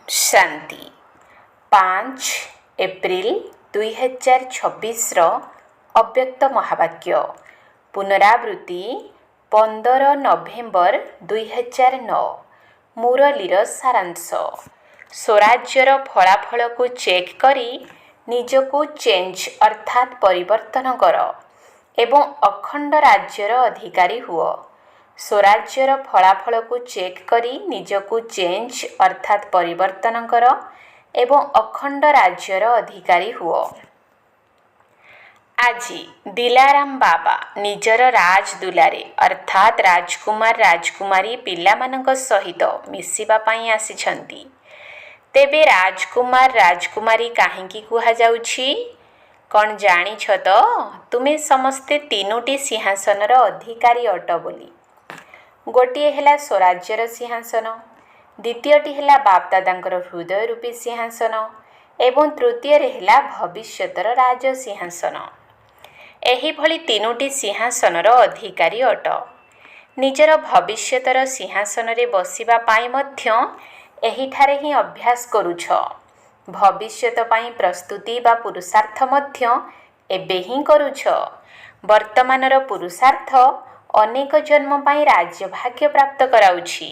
शांति 5 April 2026 अव्यक्त महावाक्य पुनरावृत्ति 15 नवेम्बर 2009 मुरलीर सारांश स्वराज्यर फलाफल को चेक करी निजको चेंज अर्थात परिवर्तन कर एवं अखंड राज्यर अधिकारी हुआ। स्वराज्यर फलाफल को चेक करी निजको चेंज अर्थात परिवर्तन कर एवं अखंड राज्यर अधिकारी हुआ। आजी दिलाराम बाबा निजर राजदुलारे अर्थात राजकुमार राजकुमारी पिलामानंक सहित मिसिबा पाई आसिछंती। तेबे राजकुमार राजकुमारी काहेकि कुहा जाउछि कौन जानिछ तो तुमे समस्ते तीनोटी सिंहासनर अधिकारी अट बोली। गोटिए हेला स्वराज्यर सिंहासन, द्वितीयटी हेला बापदादांकर हृदय रूपी सिंहासन एवं तृतीय हेला भविष्यतर राज सिंहासन। एही भली तीनोटी सिंहासनर अधिकारी अट। निजर भविष्यतर सिंहासन रे बसिबा पाई मध्य एहिठारे ही अभ्यास करूछ। भविष्यत पाई प्रस्तुति बा पुरुषार्थ मध्य एबे ही करूछ। वर्तमानर पुरुषार्थ अनेक जन्म पाई राज्य भाग्य प्राप्त कराउछि।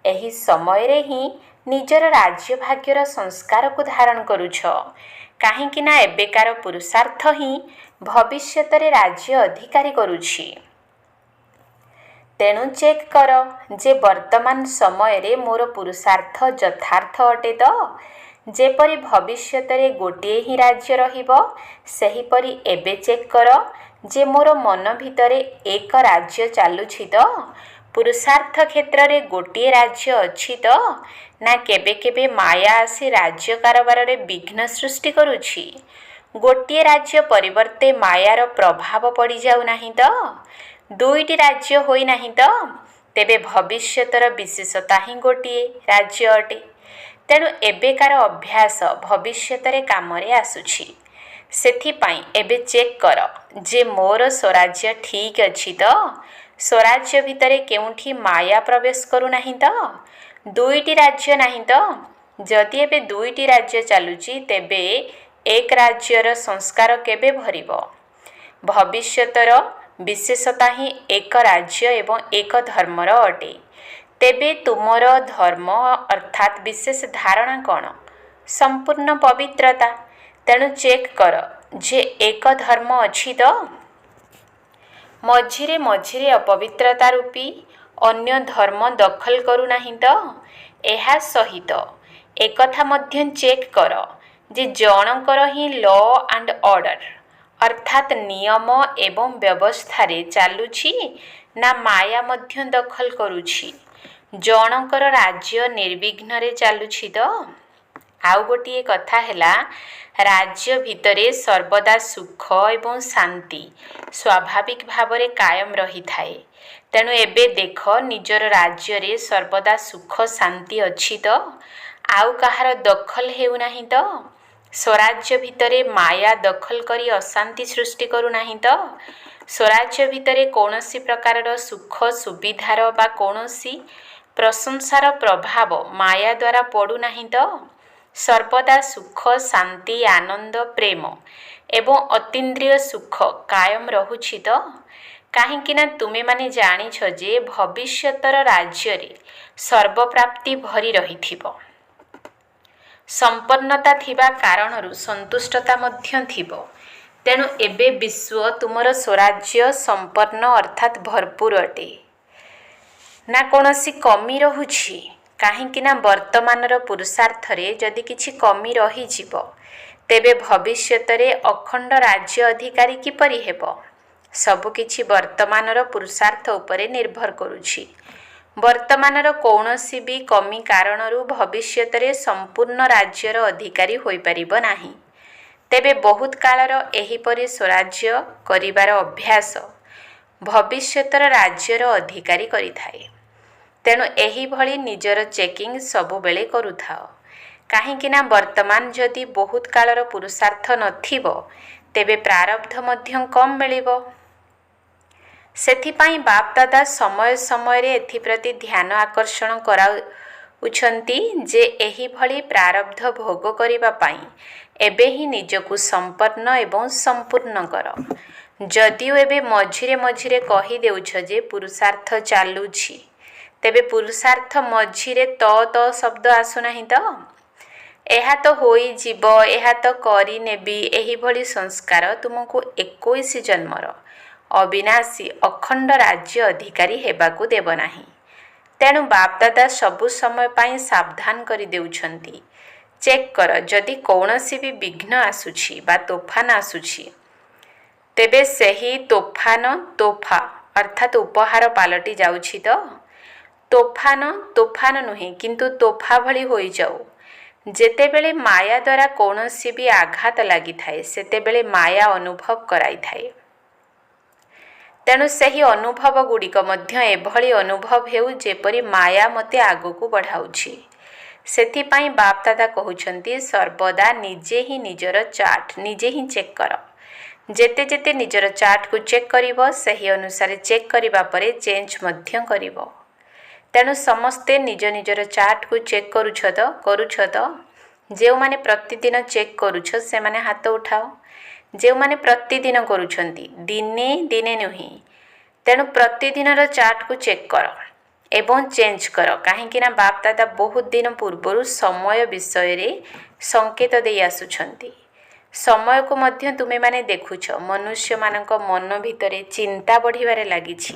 एही समय रे ही निजर राज्य भाग्यर संस्कार को धारण करूछ। काहेकि ना एबेकार पुरुषार्थ ही भविष्यतरे राज्य अधिकारी करूछि। तेणु चेक कर जे वर्तमान समय रे मोर पुरुषार्थ यथार्थ अटे तो जेपरि भविष्यतरे गोटिए ही राज्य रहिबो सेहीपरि एबे चेक कर जे मोर मन भितरे एक राज्य चालुछि तो पुरुषार्थ क्षेत्र रे गोटिए राज्य अछि तो ना केबे केबे माया आसी राज्य कारबार रे विघ्न सृष्टि करूछि। गोटिए राज्य परिवर्ते मायार प्रभाव पड़ी जाउ नाही तो दुईटी राज्य होई नाही तो तेबे भविष्यतर विशेषता ही गोटिए राज्य अटे। तेणु एबेकार अभ्यास भविष्यतरे कामरे आसुछि। सेथिपाई एबे चेक कर जे मोर स्वराज्य ठीक अछि तो स्वराज्य भितरे केउठी माया प्रवेश करू नाही तो दुईटी राज्य नाही तो जदि एबे दुईटी राज्य चालुछि तेबे एक राज्यर संस्कार केबे भरिबो। भविष्यतर विशेषता ही एक राज्य एवं एक धर्मर अटे। तेबे तुमर धर्म अर्थात विशेष धारणा कौन? संपूर्ण पवित्रता। तेणु चेक कर जे एक धर्म अछि तो मझिरे मझिरे अपवित्रता रूपी अन्य धर्म दखल करू नाही तो एहा सहित एकथा मध्य चेक कर जे जनकर ही लॉ एंड ऑर्डर अर्थात नियम एवं व्यवस्था रे चालुछि ना माया मध्य दखल करूछि। जनकर राज्य निर्विघ्न रे चालुछि तो आउ गोटिए कथा हेला राज्य भितरे सर्वदा सुख एवं शांति स्वाभाविक भावरे कायम रही थाए। तेणु एबे देख निजर राज्य रे सर्वदा सुख शांति अछि तो आउ कहार दखल हेउ नाही तो स्वराज्य भितरे माया दखल करी अशांति सृष्टि करू नाही तो स्वराज्य भितरे कौनसी प्रकारर सुख सुविधार बा कौनसी प्रशंसार प्रभाव माया द्वारा पड़ू नाही तो सर्वदा सुख शांति आनंद प्रेम एवं अतीन्द्रिय सुख कायम रहुछि तो काहेकि ना तुमे माने जानिछ जे भविष्यतर राज्य रे सर्वप्राप्ति भरी रहिथिबो। संपन्नता थिबा कारणरु संतुष्टता मध्य थिबो। तेणु एबे विश्व तुमर स्वराज्य संपन्न अर्थात भरपूर अटे ना कौनसी कमी रहुछि। काहेकि ना वर्तमानर पुरुषार्थ रे जदि किछि कमी रही जिवो तेबे भविष्यतरे अखंड राज्य अधिकारी किपरि हेबो। सब किछि वर्तमानर पुरुषार्थ उपरे निर्भर करूछि। वर्तमानर कौनसी भी कमी कारणरु भविष्यतरे संपूर्ण राज्यर अधिकारी होई परिबो नाही। तेबे बहुत कालर एहिपरि स्वराज्य करिवार अभ्यास भविष्यतर राज्यर अधिकारी करिथाए। तेणु एही भली निजर चेकिंग सबु बेले करूथाओ। काहेकि ना वर्तमान जदि बहुत कालर पुरुषार्थ नथिबो तेबे प्रारब्ध मध्य कम मिलिबो। सेथिपाई बाप दादा समय समय रे एथिप्रति ध्यान आकर्षण ଉଛନ୍ତି ଯେ ଏହିଭଳି ପ୍ରାରବ୍ଧ ଭୋଗ କରିବା ପାଇଁ ଏବେ ହିଁ ନିଜକୁ ସମ୍ପନ୍ନ ଏବଂ ସମ୍ପୂର୍ଣ୍ଣ କର। ଯଦିଓ ଏବେ ମଝିରେ ମଝିରେ କହିଦେଉଛ ଯେ ପୁରୁଷାର୍ଥ ଚାଲୁଛି, ତେବେ ପୁରୁଷାର୍ଥ ମଝିରେ ତ ଶବ୍ଦ ଆସୁନାହିଁ ତ? ଏହା ତ ହୋଇଯିବ, ଏହା ତ କରିନେବି, ଏହିଭଳି ସଂସ୍କାର ତୁମକୁ 21 ଜନ୍ମର ଅବିନାଶୀ ଅଖଣ୍ଡ ରାଜ୍ୟ ଅଧିକାରୀ ହେବାକୁ ଦେବ ନାହିଁ। ତେଣୁ ବାପଦାଦା ସବୁ ସମୟ ପାଇଁ ସାବଧାନ କରିଦେଉଛନ୍ତି। ଚେକ୍ କର, ଯଦି କୌଣସି ବି ବିଘ୍ନ ଆସୁଛି ବା ତୋଫାନ ଆସୁଛି, ତେବେ ସେହି ତୋଫା ଅର୍ଥାତ୍ ଉପହାର ପାଲଟି ଯାଉଛି ତ? ତୋଫାନ ନୁହେଁ, କିନ୍ତୁ ତୋଫା ଭଳି ହୋଇଯାଉ। ଯେତେବେଳେ ମାୟା ଦ୍ୱାରା କୌଣସି ବି ଆଘାତ ଲାଗିଥାଏ, ସେତେବେଳେ ମାୟା ଅନୁଭବ କରାଇଥାଏ। ତେଣୁ ସେହି ଅନୁଭବ ଗୁଡ଼ିକ ମଧ୍ୟ ଏଭଳି ଅନୁଭବ ହେଉ ଯେପରି ମାୟା ମୋତେ ଆଗକୁ ବଢ଼ାଉଛି। ସେଥିପାଇଁ ବାପଦାଦା କହୁଛନ୍ତି ସର୍ବଦା ନିଜେ ହିଁ ନିଜର ଚାର୍ଟ ନିଜେ ହିଁ ଚେକ୍ କର। ଯେତେ ଯେତେ ନିଜର ଚାର୍ଟକୁ ଚେକ୍ କରିବ, ସେହି ଅନୁସାରେ ଚେକ୍ କରିବା ପରେ ଚେଞ୍ଜ ମଧ୍ୟ କରିବ। ତେଣୁ ସମସ୍ତେ ନିଜ ନିଜର ଚାର୍ଟକୁ ଚେକ୍ କରୁଛ ତ? ଯେଉଁମାନେ ପ୍ରତିଦିନ ଚେକ୍ କରୁଛ ସେମାନେ ହାତ ଉଠାଅ। ଯେଉଁମାନେ ପ୍ରତିଦିନ କରୁଛନ୍ତି, ଦିନେ ନୁହେଁ। ତେଣୁ ପ୍ରତିଦିନର ଚାର୍ଟକୁ ଚେକ୍ କର ଏବଂ ଚେଞ୍ଜ କର। କାହିଁକି ନା ବାପଦାଦା ବହୁତ ଦିନ ପୂର୍ବରୁ ସମୟ ବିଷୟରେ ସଂକେତ ଦେଇ ଆସୁଛନ୍ତି। ସମୟକୁ ମଧ୍ୟ ତୁମେମାନେ ଦେଖୁଛ। ମନୁଷ୍ୟମାନଙ୍କ ମନ ଭିତରେ ଚିନ୍ତା ବଢ଼ିବାରେ ଲାଗିଛି,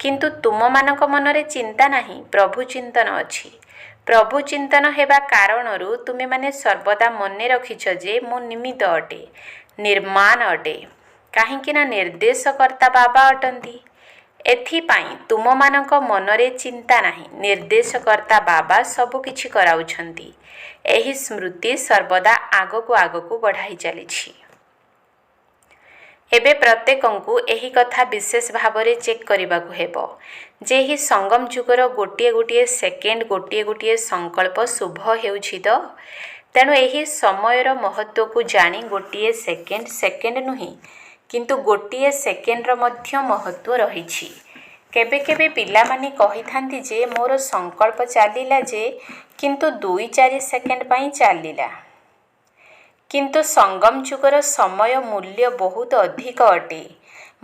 କିନ୍ତୁ ତୁମମାନଙ୍କ ମନରେ ଚିନ୍ତା ନାହିଁ, ପ୍ରଭୁ ଚିନ୍ତନ ଅଛି। ପ୍ରଭୁ ଚିନ୍ତନ ହେବା କାରଣରୁ ତୁମେମାନେ ସର୍ବଦା ମନେ ରଖିଛ ଯେ ମୁଁ ନିମିତ୍ତ ଅଟେ, ନିର୍ମାଣ ଅଟେ। କାହିଁକି ନା ନିର୍ଦ୍ଦେଶକର୍ତ୍ତା ବାବା ଅଟନ୍ତି। ଏଥିପାଇଁ ତୁମମାନଙ୍କ ମନରେ ଚିନ୍ତା ନାହିଁ। ନିର୍ଦ୍ଦେଶକର୍ତ୍ତା ବାବା ସବୁ କିଛି କରାଉଛନ୍ତି। ଏହି ସ୍ମୃତି ସର୍ବଦା ଆଗକୁ ବଢ଼ାଇ ଚାଲିଛି। ଏବେ ପ୍ରତ୍ୟେକଙ୍କୁ ଏହି କଥା ବିଶେଷ ଭାବରେ ଚେକ୍ କରିବାକୁ ହେବ ଯେ ଏହି ସଙ୍ଗମ ଯୁଗର ଗୋଟିଏ ସେକେଣ୍ଡ, ଗୋଟିଏ ସଂକଳ୍ପ ଶୁଭ ହେଉଛି ତ? ତେଣୁ ଏହି ସମୟର ମହତ୍ତ୍ୱକୁ ଜାଣି ଗୋଟିଏ ସେକେଣ୍ଡ ନୁହେଁ, କିନ୍ତୁ ଗୋଟିଏ ସେକେଣ୍ଡର ମଧ୍ୟ ମହତ୍ତ୍ୱ ରହିଛି। କେବେ କେବେ ପିଲାମାନେ କହିଥାନ୍ତି ଯେ ମୋର ସଂକଳ୍ପ ଚାଲିଲା ଯେ, କିନ୍ତୁ 2-4 ସେକେଣ୍ଡ ପାଇଁ ଚାଲିଲା। କିନ୍ତୁ ସଙ୍ଗମ ଯୁଗର ସମୟ ମୂଲ୍ୟ ବହୁତ ଅଧିକ ଅଟେ।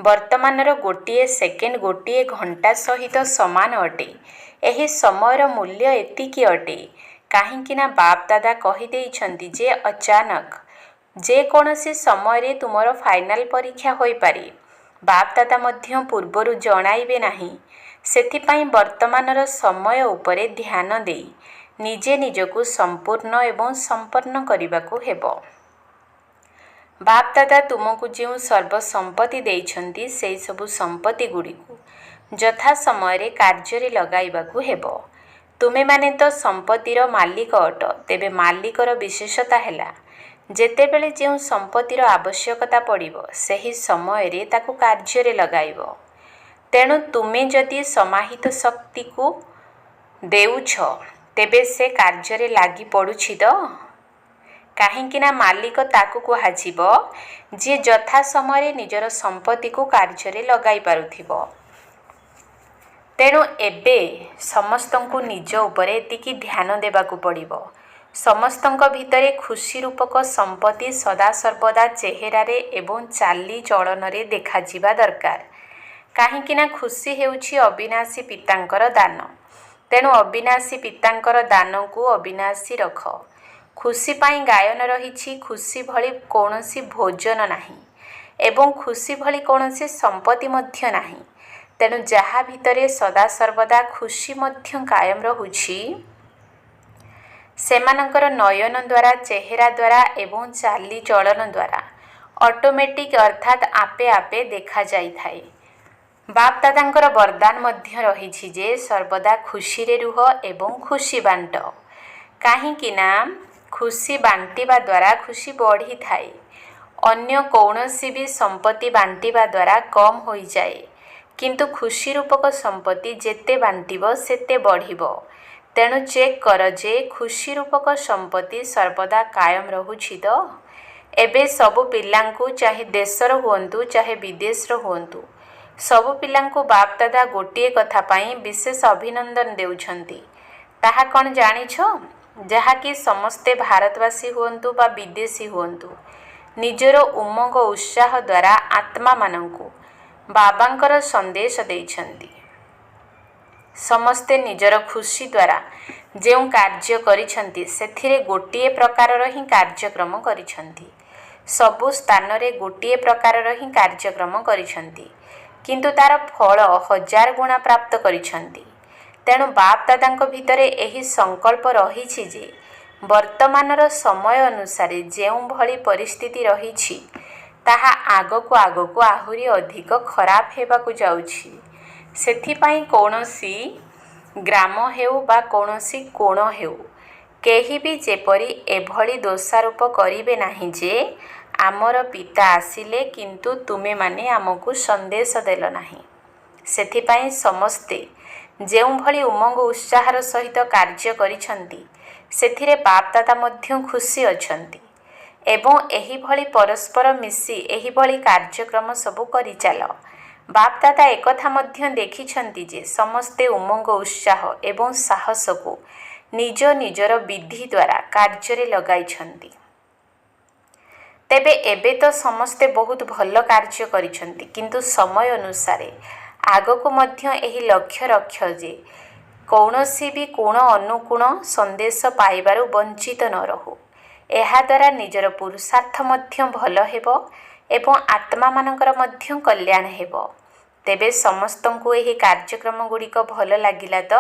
ବର୍ତ୍ତମାନର ଗୋଟିଏ ସେକେଣ୍ଡ ଗୋଟିଏ ଘଣ୍ଟା ସହିତ ସମାନ ଅଟେ। ଏହି ସମୟର ମୂଲ୍ୟ ଏତିକି ଅଟେ। କାହିଁକି ନା ବାପଦାଦା କହିଦେଇଛନ୍ତି ଯେ ଅଚାନକ ଯେକୌଣସି ସମୟରେ ତୁମର ଫାଇନାଲ ପରୀକ୍ଷା ହୋଇପାରେ। ବାପଦାଦା ମଧ୍ୟ ପୂର୍ବରୁ ଜଣାଇବେ ନାହିଁ। ସେଥିପାଇଁ ବର୍ତ୍ତମାନର ସମୟ ଉପରେ ଧ୍ୟାନ ଦେଇ ନିଜେ ନିଜକୁ ସମ୍ପୂର୍ଣ୍ଣ ଏବଂ ସମ୍ପନ୍ନ କରିବାକୁ ହେବ। ବାପଦାଦା ତୁମକୁ ଯେଉଁ ସର୍ବସମ୍ପତ୍ତି ଦେଇଛନ୍ତି, ସେହି ସବୁ ସମ୍ପତ୍ତି ଗୁଡ଼ିକୁ ଯଥା ସମୟରେ କାର୍ଯ୍ୟରେ ଲଗାଇବାକୁ ହେବ। ତୁମେମାନେ ତ ସମ୍ପତ୍ତିର ମାଲିକ ଅଟ। ତେବେ ମାଲିକର ବିଶେଷତା ହେଲା ଯେତେବେଳେ ଯେଉଁ ସମ୍ପତ୍ତିର ଆବଶ୍ୟକତା ପଡ଼ିବ, ସେହି ସମୟରେ ତାକୁ କାର୍ଯ୍ୟରେ ଲଗାଇବ। ତେଣୁ ତୁମେ ଯଦି ସମାହିତ ଶକ୍ତିକୁ ଦେଉଛ, ତେବେ ସେ କାର୍ଯ୍ୟରେ ଲାଗି ପଡ଼ୁଛି ତ? କାହିଁକି ନା ମାଲିକ ତାକୁ କୁହାଯିବ ଯିଏ ଯଥା ସମୟରେ ନିଜର ସମ୍ପତ୍ତିକୁ କାର୍ଯ୍ୟରେ ଲଗାଇ ପାରୁଥିବ। ତେଣୁ ଏବେ ସମସ୍ତଙ୍କୁ ନିଜ ଉପରେ ଏତିକି ଧ୍ୟାନ ଦେବାକୁ ପଡ଼ିବ। ସମସ୍ତଙ୍କ ଭିତରେ ଖୁସି ରୂପକ ସମ୍ପତ୍ତି ସଦାସର୍ବଦା ଚେହେରାରେ ଏବଂ ଚାଲିଚଳନରେ ଦେଖାଯିବା ଦରକାର। କାହିଁକି ନା ଖୁସି ହେଉଛି ଅବିନାଶୀ ପିତାଙ୍କର ଦାନ। ତେଣୁ ଅବିନାଶୀ ପିତାଙ୍କର ଦାନକୁ ଅବିନାଶୀ ରଖ। ଖୁସି ପାଇଁ ଗାୟନ ରହିଛି। ଖୁସି ଭଳି କୌଣସି ଭୋଜନ ନାହିଁ ଏବଂ ଖୁସି ଭଳି କୌଣସି ସମ୍ପତ୍ତି ମଧ୍ୟ ନାହିଁ। ତେଣୁ ଯାହା ଭିତରେ ସଦାସର୍ବଦା ଖୁସି ମଧ୍ୟ କାୟମ ରହୁଛି, ସେମାନଙ୍କର ନୟନ ଦ୍ୱାରା, ଚେହେରା ଦ୍ୱାରା ଏବଂ ଚାଲିଚଳନ ଦ୍ୱାରା ଅଟୋମେଟିକ୍ ଅର୍ଥାତ୍ ଆପେ ଆପେ ଦେଖାଯାଇଥାଏ। ବାପଦାଦାଙ୍କର ବରଦାନ ମଧ୍ୟ ରହିଛି ଯେ ସର୍ବଦା ଖୁସିରେ ରୁହ ଏବଂ ଖୁସି ବାଣ୍ଟ। କାହିଁକି ନା ଖୁସି ବାଣ୍ଟିବା ଦ୍ୱାରା ଖୁସି ବଢ଼ିଥାଏ। ଅନ୍ୟ କୌଣସି ବି ସମ୍ପତ୍ତି ବାଣ୍ଟିବା ଦ୍ୱାରା କମ୍ ହୋଇଯାଏ, କିନ୍ତୁ ଖୁସି ରୂପକ ସମ୍ପତ୍ତି ଯେତେ ବାଣ୍ଟିବ ସେତେ ବଢ଼ିବ। ତେଣୁ ଚେକ୍ କର ଯେ ଖୁସି ରୂପକ ସମ୍ପତ୍ତି ସର୍ବଦା କାୟମ ରହୁଛି ତ? ଏବେ ସବୁ ପିଲାଙ୍କୁ, ଚାହେ ଦେଶର ହୁଅନ୍ତୁ ଚାହେ ବିଦେଶର ହୁଅନ୍ତୁ, ସବୁ ପିଲାଙ୍କୁ ବାପଦାଦା ଗୋଟିଏ କଥା ପାଇଁ ବିଶେଷ ଅଭିନନ୍ଦନ ଦେଉଛନ୍ତି। ତାହା କ'ଣ ଜାଣିଛ? ଯାହାକି ସମସ୍ତେ ଭାରତବାସୀ ହୁଅନ୍ତୁ ବା ବିଦେଶୀ ହୁଅନ୍ତୁ, ନିଜର ଉମଙ୍ଗ ଉତ୍ସାହ ଦ୍ୱାରା ଆତ୍ମାମାନଙ୍କୁ ବାବାଙ୍କର ସନ୍ଦେଶ ଦେଇଛନ୍ତି। ସମସ୍ତେ ନିଜର ଖୁସି ଦ୍ୱାରା ଯେଉଁ କାର୍ଯ୍ୟ କରିଛନ୍ତି ସେଥିରେ ଗୋଟିଏ ପ୍ରକାରର ହିଁ କାର୍ଯ୍ୟକ୍ରମ କରିଛନ୍ତି। ସବୁ ସ୍ଥାନରେ ଗୋଟିଏ ପ୍ରକାରର ହିଁ କାର୍ଯ୍ୟକ୍ରମ କରିଛନ୍ତି, କିନ୍ତୁ ତାର ଫଳ 1000 ଗୁଣା ପ୍ରାପ୍ତ କରିଛନ୍ତି। ତେଣୁ ବାପ୍ ଦାଦାଙ୍କ ଭିତରେ ଏହି ସଂକଳ୍ପ ରହିଛି ଯେ ବର୍ତ୍ତମାନର ସମୟ ଅନୁସାରେ ଯେଉଁଭଳି ପରିସ୍ଥିତି ରହିଛି ତାହା ଆଗକୁ ଆଗକୁ ଆହୁରି ଅଧିକ ଖରାପ ହେବାକୁ ଯାଉଛି। ସେଥିପାଇଁ କୌଣସି ଗ୍ରାମ ହେଉ ବା କୌଣସି କୋଣ ହେଉ, କେହି ବି ଯେପରି ଏଭଳି ଦୋଷାରୋପ କରିବେ ନାହିଁ ଯେ ଆମର ପିତା ଆସିଲେ କିନ୍ତୁ ତୁମେମାନେ ଆମକୁ ସନ୍ଦେଶ ଦେଲ ନାହିଁ। ସେଥିପାଇଁ ସମସ୍ତେ ଯେଉଁଭଳି ଉମଙ୍ଗ ଉତ୍ସାହର ସହିତ କାର୍ଯ୍ୟ କରିଛନ୍ତି ସେଥିରେ ବାପ୍ ଦାଦା ମଧ୍ୟ ଖୁସି ଅଛନ୍ତି ଏବଂ ଏହିଭଳି ପରସ୍ପର ମିଶି ଏହିଭଳି କାର୍ଯ୍ୟକ୍ରମ ସବୁ କରିଚାଲ। ବାପ୍ ଦାଦା ଏକଥା ମଧ୍ୟ ଦେଖିଛନ୍ତି ଯେ ସମସ୍ତେ ଉମଙ୍ଗ ଉତ୍ସାହ ଏବଂ ସାହସକୁ ନିଜ ନିଜର ବିଧି ଦ୍ୱାରା କାର୍ଯ୍ୟରେ ଲଗାଇଛନ୍ତି। ତେବେ ଏବେ ତ ସମସ୍ତେ ବହୁତ ଭଲ କାର୍ଯ୍ୟ କରିଛନ୍ତି, କିନ୍ତୁ ସମୟ ଅନୁସାରେ ଆଗକୁ ମଧ୍ୟ ଏହି ଲକ୍ଷ୍ୟ ରଖ ଯେ କୌଣସି ବି କୋଣ ଅନୁକୋଣ ସନ୍ଦେଶ ପାଇବାରୁ ବଞ୍ଚିତ ନ ରହୁ। ଏହାଦ୍ୱାରା ନିଜର ପୁରୁଷାର୍ଥ ମଧ୍ୟ ଭଲ ହେବ ଏବଂ ଆତ୍ମାମାନଙ୍କର ମଧ୍ୟ କଲ୍ୟାଣ ହେବ। ତେବେ ସମସ୍ତଙ୍କୁ ଏହି କାର୍ଯ୍ୟକ୍ରମ ଗୁଡ଼ିକ ଭଲ ଲାଗିଲା ତ?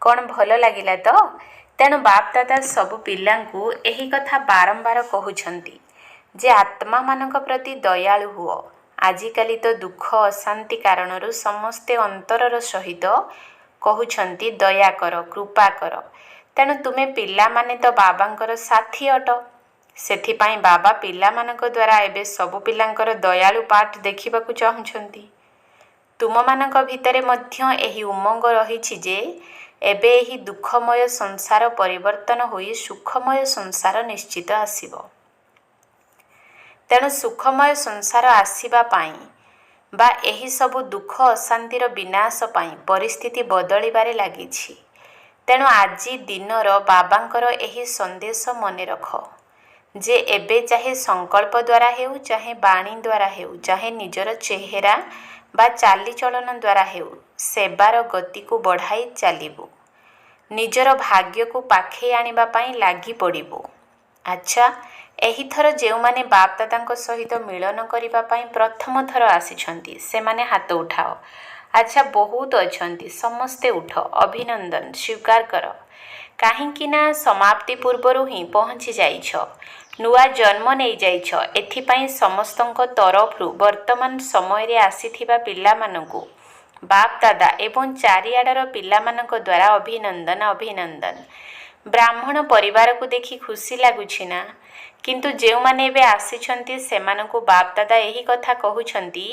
କ'ଣ ଭଲ ଲାଗିଲା ତ? ତେଣୁ ବାପ୍ ଦାଦା ସବୁ ପିଲାଙ୍କୁ ଏହି କଥା ବାରମ୍ବାର କହୁଛନ୍ତି ଯେ ଆତ୍ମାମାନଙ୍କ ପ୍ରତି ଦୟାଳୁ ହୁଅ। ଆଜିକାଲି ତ ଦୁଃଖ ଅଶାନ୍ତି କାରଣରୁ ସମସ୍ତେ ଅନ୍ତରର ସହିତ କହୁଛନ୍ତି ଦୟା କର, କୃପା କର। ତେଣୁ ତୁମେ ପିଲାମାନେ ତ ବାବାଙ୍କର ସାଥୀ ଅଟ। ସେଥିପାଇଁ ବାବା ପିଲାମାନଙ୍କ ଦ୍ୱାରା ଏବେ ସବୁ ପିଲାଙ୍କର ଦୟାଳୁ ପାଠ ଦେଖିବାକୁ ଚାହୁଁଛନ୍ତି। ତୁମମାନଙ୍କ ଭିତରେ ମଧ୍ୟ ଏହି ଉମଙ୍ଗ ରହିଛି ଯେ ଏବେ ଏହି ଦୁଃଖମୟ ସଂସାର ପରିବର୍ତ୍ତନ ହୋଇ ସୁଖମୟ ସଂସାର ନିଶ୍ଚିତ ଆସିବ। ତେଣୁ ସୁଖମୟ ସଂସାର ଆସିବା ପାଇଁ ବା ଏହି ସବୁ ଦୁଃଖ ଅଶାନ୍ତିର ବିନାଶ ପାଇଁ ପରିସ୍ଥିତି ବଦଳିବାରେ ଲାଗିଛି। ତେଣୁ ଆଜି ଦିନର ବାବାଙ୍କର ଏହି ସନ୍ଦେଶ ମନେ ରଖ ଯେ ଏବେ ଚାହେ ସଂକଳ୍ପ ଦ୍ୱାରା ହେଉ, ଚାହେ ବାଣୀ ଦ୍ୱାରା ହେଉ, ଚାହେ ନିଜର ଚେହେରା ବା ଚାଲିଚଳନ ଦ୍ୱାରା ହେଉ, ସେବାର ଗତିକୁ ବଢ଼ାଇ ଚାଲିବୁ। ନିଜର ଭାଗ୍ୟକୁ ପାଖେଇ ଆଣିବା ପାଇଁ ଲାଗି ପଡ଼ିବୁ। ଆଚ୍ଛା, ଏହିଥର ଯେଉଁମାନେ ବାପ୍ ଦାଦାଙ୍କ ସହିତ ମିଳନ କରିବା ପାଇଁ ପ୍ରଥମ ଥର ଆସିଛନ୍ତି ସେମାନେ ହାତ ଉଠାଅ। ଆଚ୍ଛା, ବହୁତ ଅଛନ୍ତି, ସମସ୍ତେ ଉଠ। ଅଭିନନ୍ଦନ ସ୍ୱୀକାର କର, କାହିଁକି ନା ସମାପ୍ତି ପୂର୍ବରୁ ହିଁ ପହଞ୍ଚି ଯାଇଛ, ନୂଆ ଜନ୍ମ ନେଇଯାଇଛ। ଏଥିପାଇଁ ସମସ୍ତଙ୍କ ତରଫରୁ ବର୍ତ୍ତମାନ ସମୟରେ ଆସିଥିବା ପିଲାମାନଙ୍କୁ ବାପ୍ ଦାଦା ଏବଂ ଚାରିଆଡ଼ର ପିଲାମାନଙ୍କ ଦ୍ୱାରା ଅଭିନନ୍ଦନ ଅଭିନନ୍ଦନ। ବ୍ରାହ୍ମଣ ପରିବାରକୁ ଦେଖି ଖୁସି ଲାଗୁଛି ନା? କିନ୍ତୁ ଯେଉଁମାନେ ଏବେ ଆସିଛନ୍ତି ସେମାନଙ୍କୁ ବାପ୍ ଦାଦା ଏହି କଥା କହୁଛନ୍ତି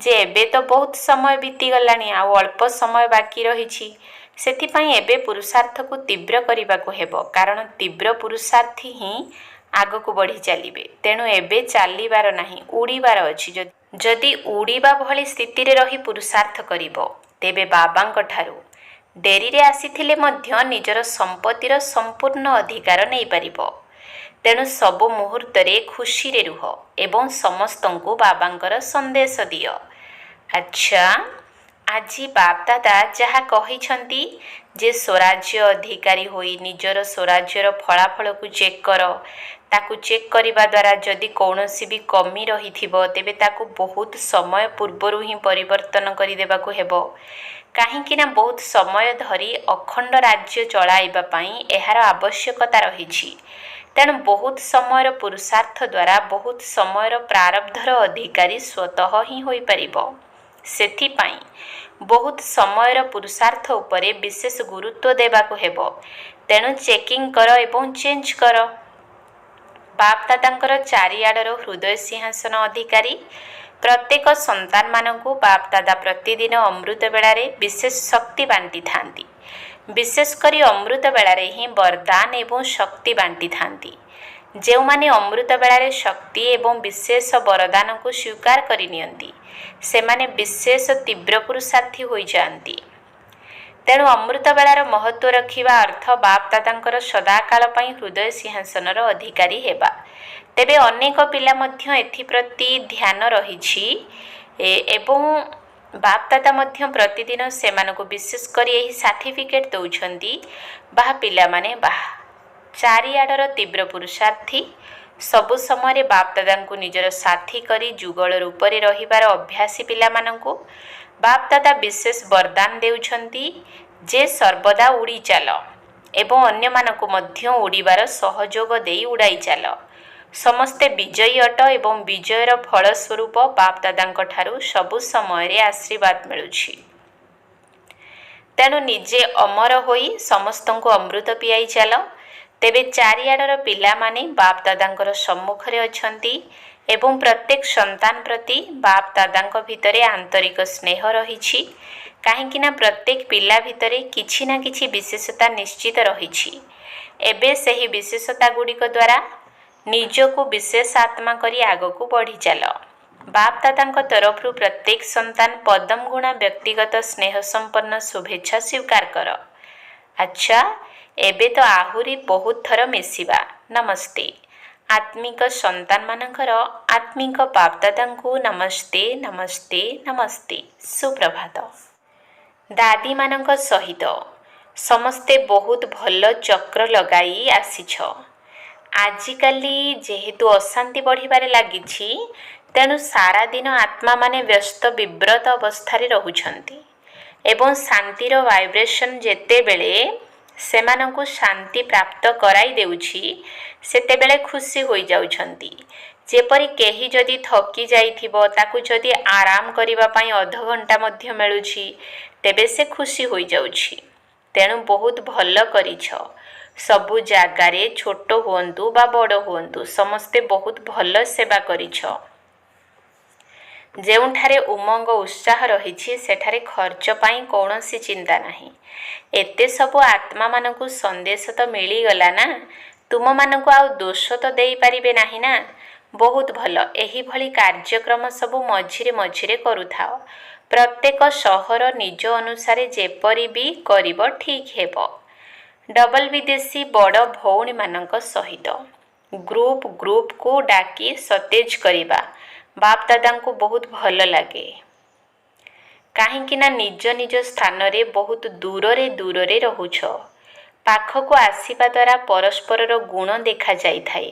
ଯେ ଏବେ ତ ବହୁତ ସମୟ ବିତିଗଲାଣି, ଆଉ ଅଳ୍ପ ସମୟ ବାକି ରହିଛି। ସେଥିପାଇଁ ଏବେ ପୁରୁଷାର୍ଥକୁ ତୀବ୍ର କରିବାକୁ ହେବ, କାରଣ ତୀବ୍ର ପୁରୁଷାର୍ଥୀ ହିଁ ଆଗକୁ ବଢ଼ି ଚାଲିବେ। ତେଣୁ ଏବେ ଚାଲିବାର ନାହିଁ, ଉଡ଼ିବାର ଅଛି। ଯଦି ଉଡ଼ିବା ଭଳି ସ୍ଥିତିରେ ରହି ପୁରୁଷାର୍ଥ କରିବ ତେବେ ବାବାଙ୍କ ଠାରୁ ଡେରିରେ ଆସିଥିଲେ ମଧ୍ୟ ନିଜର ସମ୍ପତ୍ତିର ସମ୍ପୂର୍ଣ୍ଣ ଅଧିକାର ନେଇପାରିବ। ତେଣୁ ସବୁ ମୁହୂର୍ତ୍ତରେ ଖୁସିରେ ରୁହ ଏବଂ ସମସ୍ତଙ୍କୁ ବାବାଙ୍କର ସନ୍ଦେଶ ଦିଅ। ଆଚ୍ଛା, ଆଜି ବାପ୍ ଦାଦା ଯାହା କହିଛନ୍ତି ଯେ ସ୍ୱରାଜ୍ୟ ଅଧିକାରୀ ହୋଇ ନିଜର ସ୍ୱରାଜ୍ୟର ଫଳାଫଳକୁ ଚେକ୍ କର। ତାକୁ ଚେକ୍ କରିବା ଦ୍ୱାରା ଯଦି କୌଣସି ବି କମି ରହିଥିବ ତେବେ ତାକୁ ବହୁତ ସମୟ ପୂର୍ବରୁ ହିଁ ପରିବର୍ତ୍ତନ କରିଦେବାକୁ ହେବ। କାହିଁକି ନା ବହୁତ ସମୟ ଧରି ଅଖଣ୍ଡ ରାଜ୍ୟ ଚଳାଇବା ପାଇଁ ଏହାର ଆବଶ୍ୟକତା ରହିଛି। ତେଣୁ ବହୁତ ସମୟର ପୁରୁଷାର୍ଥ ଦ୍ୱାରା ବହୁତ ସମୟର ପ୍ରାରବ୍ଧର ଅଧିକାରୀ ସ୍ୱତଃ ହିଁ ହୋଇପାରିବ। ସେଥିପାଇଁ ବହୁତ ସମୟର ପୁରୁଷାର୍ଥ ଉପରେ ବିଶେଷ ଗୁରୁତ୍ୱ ଦେବାକୁ ହେବ। ତେଣୁ ଚେକିଂ କର ଏବଂ ଚେଞ୍ଜ କର। ବାପ୍ ଦାଦାଙ୍କର ଚାରିଆଡ଼ର ହୃଦୟ ସିଂହାସନ ଅଧିକାରୀ ପ୍ରତ୍ୟେକ ସନ୍ତାନମାନଙ୍କୁ ବାପ୍ ଦାଦା ପ୍ରତିଦିନ ଅମୃତ ବେଳାରେ ବିଶେଷ ଶକ୍ତି ବାଣ୍ଟିଥାନ୍ତି। ବିଶେଷ କରି ଅମୃତ ବେଳାରେ ହିଁ ବରଦାନ ଏବଂ ଶକ୍ତି ବାଣ୍ଟିଥାନ୍ତି। ଯେଉଁମାନେ ଅମୃତ ବେଳାରେ ଶକ୍ତି ଏବଂ ବିଶେଷ ବରଦାନକୁ ସ୍ୱୀକାର କରିନିଅନ୍ତି ସେମାନେ ବିଶେଷ ତୀବ୍ର ପୁରୁଷାର୍ଥୀ ହୋଇଯାଆନ୍ତି। ତେଣୁ ଅମୃତବେଳାର ମହତ୍ତ୍ୱ ରଖିବା ଅର୍ଥ ବାପ ଦାଦାଙ୍କର ସଦାକାଳ ପାଇଁ ହୃଦୟ ସିଂହାସନର ଅଧିକାରୀ ହେବା। ତେବେ ଅନେକ ପିଲା ମଧ୍ୟ ଏଥିପ୍ରତି ଧ୍ୟାନ ରହିଛି ଏବଂ ବାପ ଦାଦା ମଧ୍ୟ ପ୍ରତିଦିନ ସେମାନଙ୍କୁ ବିଶେଷ କରି ଏହି ସାର୍ଟିଫିକେଟ୍ ଦେଉଛନ୍ତି। ବାହା ପିଲାମାନେ ବାହା ଚାରିଆଡ଼ର ତୀବ୍ର ପୁରୁଷାର୍ଥୀ, ସବୁ ସମୟରେ ବାପ ଦାଦାଙ୍କୁ ନିଜର ସାଥୀ କରି ଯୁଗଳ ରୂପରେ ରହିବାର ଅଭ୍ୟାସୀ ପିଲାମାନଙ୍କୁ ବାପ ଦାଦା ବିଶେଷ ବରଦାନ ଦେଉଛନ୍ତି ଯେ ସର୍ବଦା ଉଡ଼ି ଚାଲ ଏବଂ ଅନ୍ୟମାନଙ୍କୁ ମଧ୍ୟ ଉଡ଼ିବାର ସହଯୋଗ ଦେଇ ଉଡ଼ାଇ ଚାଲ। ସମସ୍ତେ ବିଜୟୀ ଅଟ ଏବଂ ବିଜୟର ଫଳସ୍ୱରୂପ ବାପ ଦାଦାଙ୍କ ଠାରୁ ସବୁ ସମୟରେ ଆଶୀର୍ବାଦ ମିଳୁଛି। ତେଣୁ ନିଜେ ଅମର ହୋଇ ସମସ୍ତଙ୍କୁ ଅମୃତ ପିଆଇ ଚାଲ। ତେବେ ଚାରିଆଡ଼ର ପିଲାମାନେ ବାପ ଦାଦାଙ୍କର ସମ୍ମୁଖରେ ଅଛନ୍ତି ଏବଂ ପ୍ରତ୍ୟେକ ସନ୍ତାନ ପ୍ରତି ବାପ ଦାଦାଙ୍କ ଭିତରେ ଆନ୍ତରିକ ସ୍ନେହ ରହିଛି, କାହିଁକିନା ପ୍ରତ୍ୟେକ ପିଲା ଭିତରେ କିଛି ନା କିଛି ବିଶେଷତା ନିଶ୍ଚିତ ରହିଛି। ଏବେ ସେହି ବିଶେଷତା ଗୁଡ଼ିକ ଦ୍ୱାରା ନିଜକୁ ବିଶେଷ ଆତ୍ମା କରି ଆଗକୁ ବଢ଼ି ଚାଲ। ବାପ ଦାଦାଙ୍କ ତରଫରୁ ପ୍ରତ୍ୟେକ ସନ୍ତାନ ପଦମ ଗୁଣା ବ୍ୟକ୍ତିଗତ ସ୍ନେହ ସମ୍ପନ୍ନ ଶୁଭେଚ୍ଛା ସ୍ୱୀକାର କର। ଆଚ୍ଛା, ଏବେ ତ ଆହୁରି ବହୁତ ଥର ମିଶିବା। ନମସ୍ତେ। ଆତ୍ମିକ ସନ୍ତାନମାନଙ୍କର ଆତ୍ମିକ ବାପ ଦାଦାଙ୍କୁ ନମସ୍ତେ ନମସ୍ତେ ନମସ୍ତେ। ସୁପ୍ରଭାତ। ଦାଦୀମାନଙ୍କ ସହିତ ସମସ୍ତେ ବହୁତ ଭଲ ଚକ୍ର ଲଗାଇ ଆସିଛ। ଆଜିକାଲି ଯେହେତୁ ଅଶାନ୍ତି ବଢ଼ିବାରେ ଲାଗିଛି, ତେଣୁ ସାରାଦିନ ଆତ୍ମାମାନେ ବ୍ୟସ୍ତ ବିବ୍ରତ ଅବସ୍ଥାରେ ରହୁଛନ୍ତି ଏବଂ ଶାନ୍ତିର ଭାଇବ୍ରେସନ୍ ଯେତେବେଳେ ସେମାନଙ୍କୁ ଶାନ୍ତି ପ୍ରାପ୍ତ କରାଇ ଦେଉଛି, ସେତେବେଳେ ଖୁସି ହୋଇଯାଉଛନ୍ତି। ଯେପରି କେହି ଯଦି ଥକି ଯାଇଥିବ, ତାକୁ ଯଦି ଆରାମ କରିବା ପାଇଁ ଅଧଘଣ୍ଟା ମଧ୍ୟ ମିଳୁଛି, ତେବେ ସେ ଖୁସି ହୋଇଯାଉଛି। ତେଣୁ ବହୁତ ଭଲ କରିଛ। ସବୁ ଜାଗାରେ ଛୋଟ ହୁଅନ୍ତୁ ବା ବଡ଼ ହୁଅନ୍ତୁ, ସମସ୍ତେ ବହୁତ ଭଲ ସେବା କରିଛ। ଯେଉଁଠାରେ ଉମଙ୍ଗ ଉତ୍ସାହ ରହିଛି, ସେଠାରେ ଖର୍ଚ୍ଚ ପାଇଁ କୌଣସି ଚିନ୍ତା ନାହିଁ। ଏତେ ସବୁ ଆତ୍ମାମାନଙ୍କୁ ସନ୍ଦେଶ ତ ମିଳିଗଲା ନା, ତୁମମାନଙ୍କୁ ଆଉ ଦୋଷ ତ ଦେଇପାରିବେ ନାହିଁ ନା। ବହୁତ ଭଲ। ଏହିଭଳି କାର୍ଯ୍ୟକ୍ରମ ସବୁ ମଝିରେ ମଝିରେ କରୁଥାଅ। ପ୍ରତ୍ୟେକ ସହର ନିଜ ଅନୁସାରେ ଯେପରି ବି କରିବ ଠିକ୍ ହେବ। ଡବଲ ବିଦେଶୀ ବଡ଼ ଭଉଣୀମାନଙ୍କ ସହିତ ଗ୍ରୁପକୁ ଡାକି ସତେଜ କରିବା ବାପ ଦାଦାଙ୍କୁ ବହୁତ ଭଲ ଲାଗେ, କାହିଁକିନା ନିଜ ନିଜ ସ୍ଥାନରେ ବହୁତ ଦୂରରେ ରହୁଛ। ପାଖକୁ ଆସିବା ଦ୍ୱାରା ପରସ୍ପରର ଗୁଣ ଦେଖାଯାଇଥାଏ,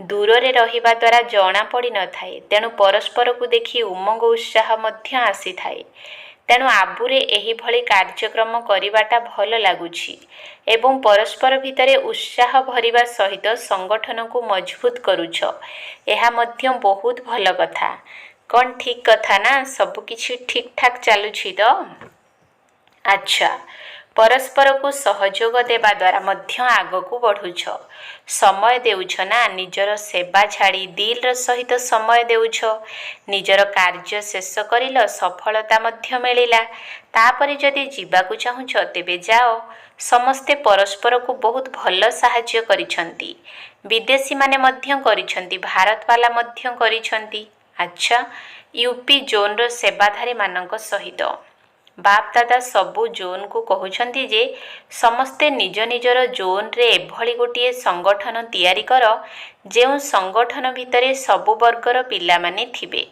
ଦୂରରେ ରହିବା ଦ୍ୱାରା ଜଣାପଡ଼ିନଥାଏ। ତେଣୁ ପରସ୍ପରକୁ ଦେଖି ଉମଙ୍ଗ ଉତ୍ସାହ ମଧ୍ୟ ଆସିଥାଏ। ତେଣୁ ଆବୁରେ ଏହିଭଳି କାର୍ଯ୍ୟକ୍ରମ କରିବାଟା ଭଲ ଲାଗୁଛି ଏବଂ ପରସ୍ପର ଭିତରେ ଉତ୍ସାହ ଭରିବା ସହିତ ସଂଗଠନକୁ ମଜବୁତ କରୁଛ। ଏହା ମଧ୍ୟ ବହୁତ ଭଲ କଥା। କ'ଣ ଠିକ୍ କଥା ନା? ସବୁକିଛି ଠିକ୍ ଠାକ୍ ଚାଲୁଛି ତ? ଆଚ୍ଛା, ପରସ୍ପରକୁ ସହଯୋଗ ଦେବା ଦ୍ୱାରା ମଧ୍ୟ ଆଗକୁ ବଢ଼ୁଛ। ସମୟ ଦେଉଛ ନା, ନିଜର ସେବା ଛାଡ଼ି ଦିଲ୍ର ସହିତ ସମୟ ଦେଉଛ। ନିଜର କାର୍ଯ୍ୟ ଶେଷ କରିଲ, ସଫଳତା ମଧ୍ୟ ମିଳିଲା। ତାପରେ ଯଦି ଯିବାକୁ ଚାହୁଁଛ, ତେବେ ଯାଅ। ସମସ୍ତେ ପରସ୍ପରକୁ ବହୁତ ଭଲ ସାହାଯ୍ୟ କରିଛନ୍ତି। ବିଦେଶୀମାନେ ମଧ୍ୟ କରିଛନ୍ତି, ଭାରତବାଲା ମଧ୍ୟ କରିଛନ୍ତି। ଆଚ୍ଛା, ୟୁପି ଜୋନ୍ର ସେବାଧାରୀମାନଙ୍କ ସହିତ ବାପ ଦାଦା ସବୁ ଜୋନ୍କୁ କହୁଛନ୍ତି ଯେ ସମସ୍ତେ ନିଜ ନିଜର ଜୋନ୍ରେ ଏଭଳି ଗୋଟିଏ ସଂଗଠନ ତିଆରି କର, ଯେଉଁ ସଂଗଠନ ଭିତରେ ସବୁ ବର୍ଗର ପିଲାମାନେ ଥିବେ।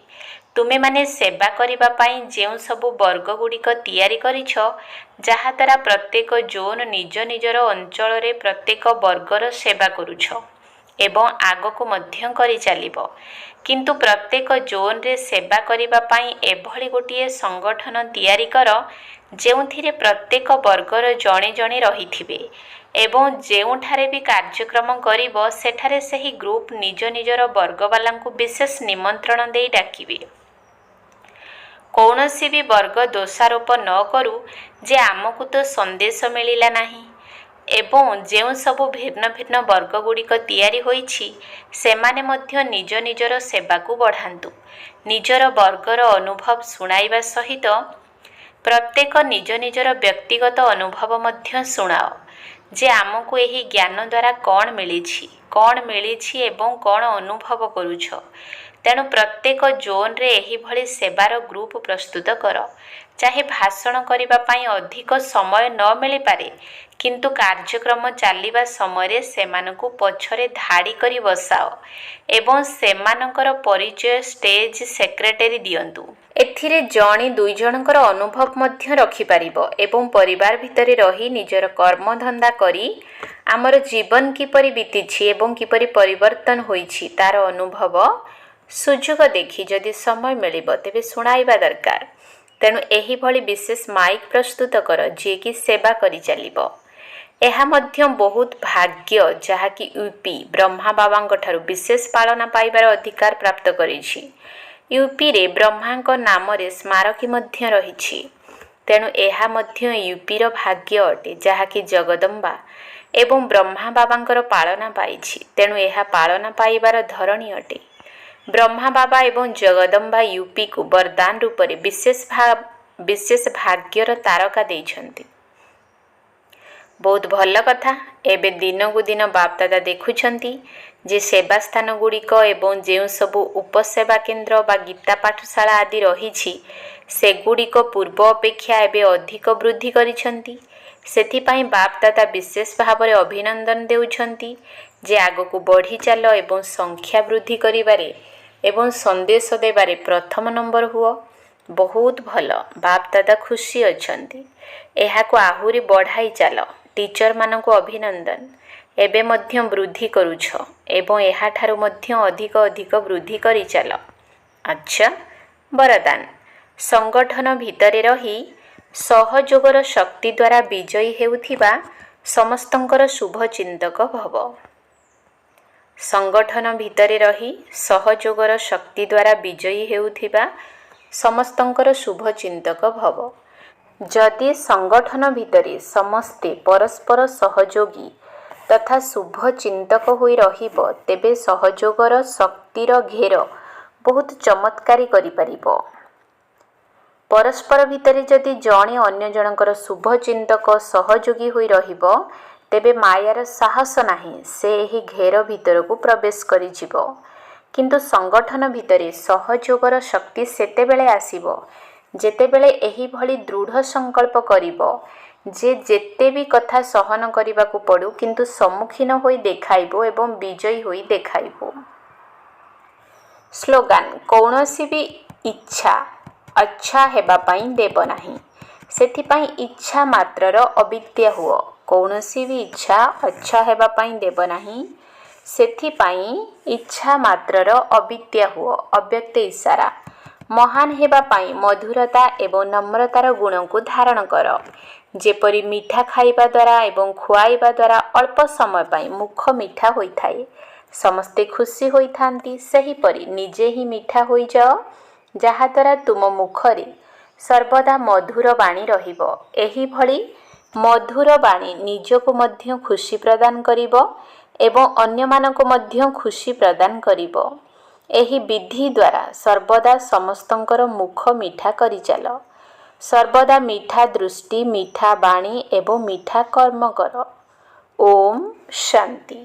ତୁମେମାନେ ସେବା କରିବା ପାଇଁ ଯେଉଁ ସବୁ ବର୍ଗଗୁଡ଼ିକ ତିଆରି କରିଛ, ଯାହାଦ୍ୱାରା ପ୍ରତ୍ୟେକ ଜୋନ୍ ନିଜ ନିଜର ଅଞ୍ଚଳରେ ପ୍ରତ୍ୟେକ ବର୍ଗର ସେବା କରୁଛ ଏବଂ ଆଗକୁ ମଧ୍ୟ କରିଚାଲିବ। କିନ୍ତୁ ପ୍ରତ୍ୟେକ ଜୋନ୍ରେ ସେବା କରିବା ପାଇଁ ଏଭଳି ଗୋଟିଏ ସଂଗଠନ ତିଆରି କର, ଯେଉଁଥିରେ ପ୍ରତ୍ୟେକ ବର୍ଗର ଜଣେ ଜଣେ ରହିଥିବେ ଏବଂ ଯେଉଁଠାରେ ବି କାର୍ଯ୍ୟକ୍ରମ କରିବ, ସେଠାରେ ସେହି ଗ୍ରୁପ ନିଜ ନିଜର ବର୍ଗବାଲାଙ୍କୁ ବିଶେଷ ନିମନ୍ତ୍ରଣ ଦେଇ ଡାକିବେ। କୌଣସି ବି ବର୍ଗ ଦୋଷାରୋପ ନ କରୁ ଯେ ଆମକୁ ତ ସନ୍ଦେଶ ମିଳିଲା ନାହିଁ। ଏବଂ ଯେଉଁ ସବୁ ଭିନ୍ନ ଭିନ୍ନ ବର୍ଗଗୁଡ଼ିକ ତିଆରି ହୋଇଛି, ସେମାନେ ମଧ୍ୟ ନିଜ ନିଜର ସେବାକୁ ବଢ଼ାନ୍ତୁ। ନିଜର ବର୍ଗର ଅନୁଭବ ଶୁଣାଇବା ସହିତ ପ୍ରତ୍ୟେକ ନିଜ ନିଜର ବ୍ୟକ୍ତିଗତ ଅନୁଭବ ମଧ୍ୟ ଶୁଣାଅ ଯେ ଆମକୁ ଏହି ଜ୍ଞାନ ଦ୍ୱାରା କ'ଣ ମିଳିଛି ଏବଂ କ'ଣ ଅନୁଭବ କରୁଛ। ତେଣୁ ପ୍ରତ୍ୟେକ ଜୋନ୍ରେ ଏହିଭଳି ସେବାର ଗ୍ରୁପ ପ୍ରସ୍ତୁତ କର। ଚାହେ ଭାଷଣ କରିବା ପାଇଁ ଅଧିକ ସମୟ ନ ମିଳିପାରେ, କିନ୍ତୁ କାର୍ଯ୍ୟକ୍ରମ ଚାଲିବା ସମୟରେ ସେମାନଙ୍କୁ ପଛରେ ଧାଡ଼ି କରି ବସାଅ ଏବଂ ସେମାନଙ୍କର ପରିଚୟ ଷ୍ଟେଜ୍ ସେକ୍ରେଟାରୀ ଦିଅନ୍ତୁ। ଏଥିରେ ଜଣେ ଦୁଇ ଜଣଙ୍କର ଅନୁଭବ ମଧ୍ୟ ରଖିପାରିବ ଏବଂ ପରିବାର ଭିତରେ ରହି ନିଜର କର୍ମଧନ୍ଦା କରି ଆମର ଜୀବନ କିପରି ବିତିଛି ଏବଂ କିପରି ପରିବର୍ତ୍ତନ ହୋଇଛି ତାର ଅନୁଭବ ସୁଯୋଗ ଦେଖି ଯଦି ସମୟ ମିଳିବ ତେବେ ଶୁଣାଇବା ଦରକାର। ତେଣୁ ଏହିଭଳି ବିଶେଷ ମାଇକ୍ ପ୍ରସ୍ତୁତ କର ଯିଏକି ସେବା କରିଚାଲିବ। ଏହା ମଧ୍ୟ ବହୁତ ଭାଗ୍ୟ ଯାହାକି ୟୁପି ବ୍ରହ୍ମା ବାବାଙ୍କଠାରୁ ବିଶେଷ ପାଳନା ପାଇବାର ଅଧିକାର ପ୍ରାପ୍ତ କରିଛି। ୟୁପିରେ ବ୍ରହ୍ମାଙ୍କ ନାମରେ ସ୍ମାରକୀ ମଧ୍ୟ ରହିଛି। ତେଣୁ ଏହା ମଧ୍ୟ ୟୁପିର ଭାଗ୍ୟ ଅଟେ ଯାହାକି ଜଗଦମ୍ବା ଏବଂ ବ୍ରହ୍ମା ବାବାଙ୍କର ପାଳନା ପାଇଛି। ତେଣୁ ଏହା ପାଳନା ପାଇବାର ଧରଣୀ ଅଟେ। ବ୍ରହ୍ମା ବାବା ଏବଂ ଜଗଦମ୍ବା ୟୁପିକୁ ବରଦାନ ରୂପରେ ବିଶେଷ ଭାଗ୍ୟର ତାରକା ଦେଇଛନ୍ତି। ବହୁତ ଭଲ କଥା। ଏବେ ଦିନକୁ ଦିନ ବାପଦାଦା ଦେଖୁଛନ୍ତି ଯେ ସେବାସ୍ଥାନ ଗୁଡ଼ିକ ଏବଂ ଯେଉଁ ସବୁ ଉପସେବା କେନ୍ଦ୍ର ବା ଗୀତା ପାଠଶାଳା ଆଦି ରହିଛି ସେଗୁଡ଼ିକ ପୂର୍ବ ଅପେକ୍ଷା ଏବେ ଅଧିକ ବୃଦ୍ଧି କରିଛନ୍ତି। ସେଥିପାଇଁ ବାପଦାଦା ବିଶେଷ ଭାବରେ ଅଭିନନ୍ଦନ ଦେଉଛନ୍ତି ଯେ ଆଗକୁ ବଢ଼ି ଚାଲ ଏବଂ ସଂଖ୍ୟା ବୃଦ୍ଧି କରିବାରେ ଏବଂ ସନ୍ଦେଶ ଦେବାରେ ପ୍ରଥମ ନମ୍ବର ହୁଅ। ବହୁତ ଭଲ। ବାପଦାଦା ଖୁସି ଅଛନ୍ତି। ଏହାକୁ ଆହୁରି ବଢ଼ାଇ ଚାଲ। ଟିଚରମାନଙ୍କୁ ଅଭିନନ୍ଦନ। ଏବେ ମଧ୍ୟ ବୃଦ୍ଧି କରୁଛ ଏବଂ ଏହାଠାରୁ ମଧ୍ୟ ଅଧିକ ବୃଦ୍ଧି କରିଚାଲ। ଆଚ୍ଛା, ବରଦାନ। ସଂଗଠନ ଭିତରେ ରହି ସହଯୋଗର ଶକ୍ତି ଦ୍ୱାରା ବିଜୟୀ ହେଉଥିବା ସମସ୍ତଙ୍କର ଶୁଭଚିନ୍ତକ ଭବ। ସଂଗଠନ ଭିତରେ ରହି ସହଯୋଗର ଶକ୍ତି ଦ୍ୱାରା ବିଜୟୀ ହେଉଥିବା ସମସ୍ତଙ୍କର ଶୁଭଚିନ୍ତକ ଭବ। ଯଦି ସଂଗଠନ ଭିତରେ ସମସ୍ତେ ପରସ୍ପର ସହଯୋଗୀ ତଥା ଶୁଭଚିନ୍ତକ ହୋଇ ରହିବ ତେବେ ସହଯୋଗର ଶକ୍ତିର ଘେର ବହୁତ ଚମତ୍କାରୀ କରିପାରିବ। ପରସ୍ପର ଭିତରେ ଯଦି ଜଣେ ଅନ୍ୟ ଜଣଙ୍କର ଶୁଭଚିନ୍ତକ ସହଯୋଗୀ ହୋଇ ରହିବ ତେବେ ମାୟାର ସାହସ ନାହିଁ ସେ ଏହି ଘେର ଭିତରକୁ ପ୍ରବେଶ କରିଯିବ। କିନ୍ତୁ ସଂଗଠନ ଭିତରେ ସହଯୋଗର ଶକ୍ତି ସେତେବେଳେ ଆସିବ ଯେତେବେଳେ ଏହିଭଳି ଦୃଢ଼ ସଂକଳ୍ପ କରିବ ଯେ ଯେତେ ବି କଥା ସହନ କରିବାକୁ ପଡ଼ୁ କିନ୍ତୁ ସମ୍ମୁଖୀନ ହୋଇ ଦେଖାଇବ ଏବଂ ବିଜୟୀ ହୋଇ ଦେଖାଇବ। ସ୍ଲୋଗାନ। କୌଣସି ବି ଇଚ୍ଛା ଅଚ୍ଛା ହେବା ପାଇଁ ଦେବ ନାହିଁ। ସେଥିପାଇଁ ଇଚ୍ଛା ମାତ୍ରର ଅବିଦ୍ୟା ହୁଅ। କୌଣସି ବି ଇଚ୍ଛା ଅଚ୍ଛା ହେବା ପାଇଁ ଦେବ ନାହିଁ। ସେଥିପାଇଁ ଇଚ୍ଛା ମାତ୍ରର ଅବିଦ୍ୟା ହୁଅ। ଅବ୍ୟକ୍ତ ଇଶାରା। ମହାନ ହେବା ପାଇଁ ମଧୁରତା ଏବଂ ନମ୍ରତାର ଗୁଣକୁ ଧାରଣ କର। ଯେପରି ମିଠା ଖାଇବା ଦ୍ୱାରା ଏବଂ ଖୁଆଇବା ଦ୍ୱାରା ଅଳ୍ପ ସମୟ ପାଇଁ ମୁଖ ମିଠା ହୋଇଥାଏ, ସମସ୍ତେ ଖୁସି ହୋଇଥାନ୍ତି, ସେହିପରି ନିଜେ ହିଁ ମିଠା ହୋଇଯାଅ ଯାହାଦ୍ୱାରା ତୁମ ମୁଖରେ ସର୍ବଦା ମଧୁର ବାଣୀ ରହିବ। ଏହିଭଳି ମଧୁର ବାଣୀ ନିଜକୁ ମଧ୍ୟ ଖୁସି ପ୍ରଦାନ କରିବ ଏବଂ ଅନ୍ୟମାନଙ୍କୁ ମଧ୍ୟ ଖୁସି ପ୍ରଦାନ କରିବ। ଏହି ବିଧି ଦ୍ୱାରା ସର୍ବଦା ସମସ୍ତଙ୍କର ମୁଖ ମିଠା କରିଚାଲ। ସର୍ବଦା ମିଠା ଦୃଷ୍ଟି, ମିଠା ବାଣୀ ଏବଂ ମିଠା କର୍ମ କର। ଓମ୍ ଶାନ୍ତି।